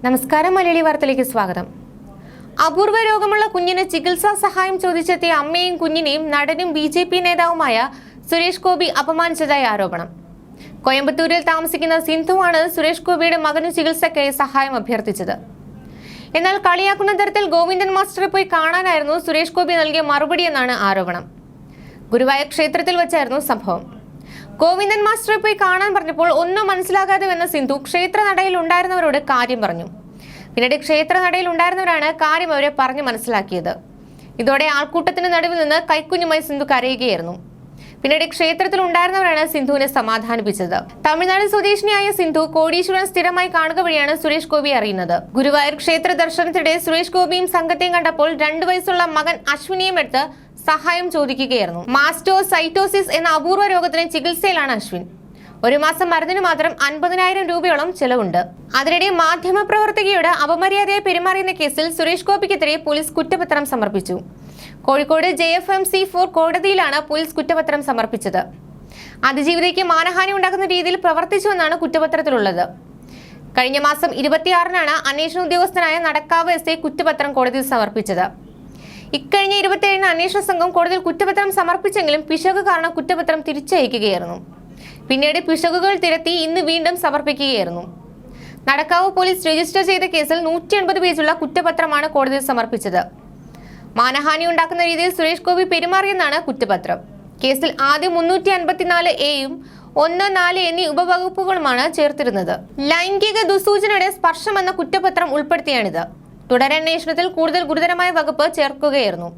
നമസ്കാരം, മലയാളി വാർത്തയിലേക്ക് സ്വാഗതം. അപൂർവ രോഗമുള്ള കുഞ്ഞിന് ചികിത്സാ സഹായം ചോദിച്ചെത്തിയ അമ്മയും കുഞ്ഞിനെയും നടനും BJP നേതാവുമായ സുരേഷ് ഗോപി അപമാനിച്ചതായി ആരോപണം. കോയമ്പത്തൂരിൽ താമസിക്കുന്ന സിന്ധുവാണ് സുരേഷ് ഗോപിയുടെ മകന് ചികിത്സയ്ക്കായി സഹായം അഭ്യർത്ഥിച്ചത്. എന്നാൽ കളിയാക്കുന്ന തരത്തിൽ ഗോവിന്ദൻ മാസ്റ്ററെ പോയി കാണാനായിരുന്നു സുരേഷ് ഗോപി നൽകിയ മറുപടിയെന്നാണ് ആരോപണം. ഗുരുവായൂർ ക്ഷേത്രത്തിൽ വെച്ചായിരുന്നു സംഭവം. ഗോവിന്ദൻ മാസ്റ്ററെ പോയി കാണാൻ പറഞ്ഞപ്പോൾ ഒന്നും മനസ്സിലാകാതെ വന്ന സിന്ധു ക്ഷേത്രനടയിൽ ഉണ്ടായിരുന്നവരോട് കാര്യം പറഞ്ഞു. പിന്നീട് ക്ഷേത്രനടയിൽ ഉണ്ടായിരുന്നവരാണ് കാര്യം അവരെ പറഞ്ഞു മനസ്സിലാക്കിയത്. ഇതോടെ ആൾക്കൂട്ടത്തിന് നടുവിൽ നിന്ന് കൈക്കുഞ്ഞുമായി സിന്ധു കരയുകയായിരുന്നു. പിന്നീട് ക്ഷേത്രത്തിൽ ഉണ്ടായിരുന്നവരാണ് സിന്ധുവിനെ സമാധാനിപ്പിച്ചത്. തമിഴ്നാട് സ്വദേശിനിയായ സിന്ധു കോടീശ്വരൻ സ്ഥിരമായി കാണുക വഴിയാണ് സുരേഷ് ഗോപി അറിയുന്നത്. ഗുരുവായൂർ ക്ഷേത്ര ദർശനത്തിനിടെ സുരേഷ് ഗോപിയും സംഘത്തെയും കണ്ടപ്പോൾ 2 വയസ്സുള്ള മകൻ അശ്വിനെയും എടുത്ത് സഹായം ചോദിക്കുകയായിരുന്നു. മാസ്റ്റോസൈറ്റോസിസ് എന്ന അപൂർവ രോഗത്തിന് ചികിത്സയിലാണ് അശ്വിൻ. 1 മാസം മരുന്നിന് മാത്രം 50,000 രൂപയോളം ചെലവുണ്ട്. അതിനിടെ മാധ്യമപ്രവർത്തകയോട് അപമര്യാദയായി പെരുമാറിയെന്ന കേസിൽ സുരേഷ് ഗോപിക്കെതിരെ പോലീസ് കുറ്റപത്രം സമർപ്പിച്ചു. കോഴിക്കോട് JFMC4 കോടതിയിലാണ് പോലീസ് കുറ്റപത്രം സമർപ്പിച്ചത്. അതിജീവിതയ്ക്ക് മാനഹാനി ഉണ്ടാക്കുന്ന രീതിയിൽ പ്രവർത്തിച്ചുവെന്നാണ് കുറ്റപത്രത്തിലുള്ളത്. കഴിഞ്ഞ മാസം 26-നാണ് അന്വേഷണ ഉദ്യോഗസ്ഥനായ നടക്കാവ് SI കുറ്റപത്രം കോടതിയിൽ സമർപ്പിച്ചത്. ഇക്കഴിഞ്ഞ 27-ന് അന്വേഷണ സംഘം കോടതിയിൽ കുറ്റപത്രം സമർപ്പിച്ചെങ്കിലും പിശക് കാരണം കുറ്റപത്രം തിരിച്ചയക്കുകയായിരുന്നു. പിന്നീട് പിശകുകൾ തിരുത്തി ഇന്ന് വീണ്ടും സമർപ്പിക്കുകയായിരുന്നു. നടക്കാവ് പോലീസ് രജിസ്റ്റർ ചെയ്ത കേസിൽ 180 പേജുള്ള കുറ്റപത്രമാണ് കോടതിയിൽ സമർപ്പിച്ചത്. മാനഹാനി ഉണ്ടാക്കുന്ന രീതിയിൽ സുരേഷ് ഗോപി പെരുമാറിയെന്നാണ് കുറ്റപത്രം. കേസിൽ ആദ്യം 354A-യും 1-4 എന്നീ ഉപവകുപ്പുകളുമാണ് ചേർത്തിരുന്നത്. ലൈംഗിക ദുസൂചനയുടെ സ്പർശം എന്ന കുറ്റപത്രം ഉൾപ്പെടുത്തിയാണിത്. തുടരന്വേഷണത്തിൽ കൂടുതൽ ഗുരുതരമായ വകുപ്പ് ചേർക്കുകയായിരുന്നു.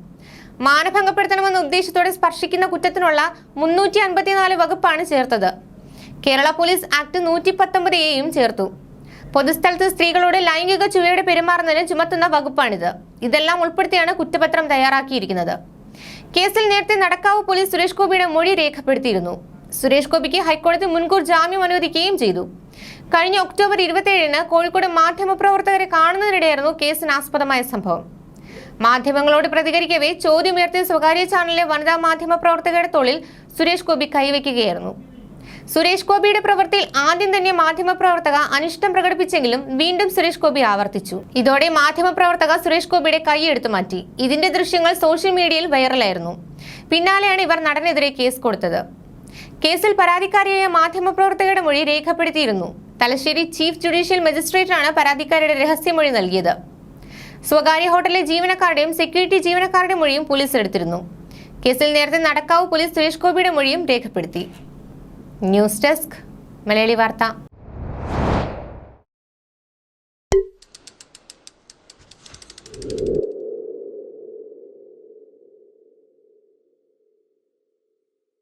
മാനഭംഗപ്പെടുത്തണമെന്ന ഉദ്ദേശത്തോടെ സ്പർശിക്കുന്ന കുറ്റത്തിനുള്ള 354 വകുപ്പാണ് ചേർത്തത്. കേരള പോലീസ് ആക്ട് 119A-യും ചേർത്തു. പൊതുസ്ഥലത്ത് സ്ത്രീകളോട് ലൈംഗിക ചുവയോടെ പെരുമാറുന്നതിന് ചുമത്തുന്ന വകുപ്പാണിത്. ഇതെല്ലാം ഉൾപ്പെടുത്തിയാണ് കുറ്റപത്രം തയ്യാറാക്കിയിരിക്കുന്നത്. കേസിൽ നേരത്തെ നടക്കാവ് പോലീസ് സുരേഷ് ഗോപിയുടെ മൊഴി രേഖപ്പെടുത്തിയിരുന്നു. സുരേഷ് ഗോപിക്ക് ഹൈക്കോടതി മുൻകൂർ ജാമ്യം അനുവദിക്കുകയും ചെയ്തു. കഴിഞ്ഞ ഒക്ടോബർ 27-ന് കോഴിക്കോട് മാധ്യമപ്രവർത്തകരെ കാണുന്നതിനിടെയായിരുന്നു കേസിനാസ്പദമായ സംഭവം. മാധ്യമങ്ങളോട് പ്രതികരിക്കവേ ചോദ്യമുയർത്തിയ സ്വകാര്യ ചാനലിലെ വനിതാ മാധ്യമപ്രവർത്തകരുടെ തോളിൽ സുരേഷ് ഗോപി കൈവയ്ക്കുകയായിരുന്നു. സുരേഷ് ഗോപിയുടെ പ്രവൃത്തിയിൽ ആദ്യം തന്നെ മാധ്യമപ്രവർത്തക അനിഷ്ടം പ്രകടിപ്പിച്ചെങ്കിലും വീണ്ടും സുരേഷ് ഗോപി ആവർത്തിച്ചു. ഇതോടെ മാധ്യമപ്രവർത്തക സുരേഷ് ഗോപിയുടെ കൈ എടുത്തു മാറ്റി. ഇതിന്റെ ദൃശ്യങ്ങൾ സോഷ്യൽ മീഡിയയിൽ വൈറലായിരുന്നു. പിന്നാലെയാണ് ഇവർ നടനെതിരെ കേസ് കൊടുത്തത്. കേസിൽ പരാതിക്കാരിയായ മാധ്യമപ്രവർത്തകരുടെ മൊഴി രേഖപ്പെടുത്തിയിരുന്നു. തലശ്ശേരി ചീഫ് ജുഡീഷ്യൽ മജിസ്ട്രേറ്റാണ് പരാതിക്കാരുടെ രഹസ്യമൊഴി നൽകിയത്. സ്വകാര്യ ഹോട്ടലിലെ ജീവനക്കാരുടെയും സെക്യൂരിറ്റി ജീവനക്കാരുടെ മൊഴിയും പോലീസ് എടുത്തിരുന്നു. കേസിൽ നേരത്തെ നടക്കാവ് പോലീസ് സുരേഷ് ഗോപിയുടെ മൊഴിയും രേഖപ്പെടുത്തി. ന്യൂസ് ഡെസ്ക്, മലയാളി വാർത്ത.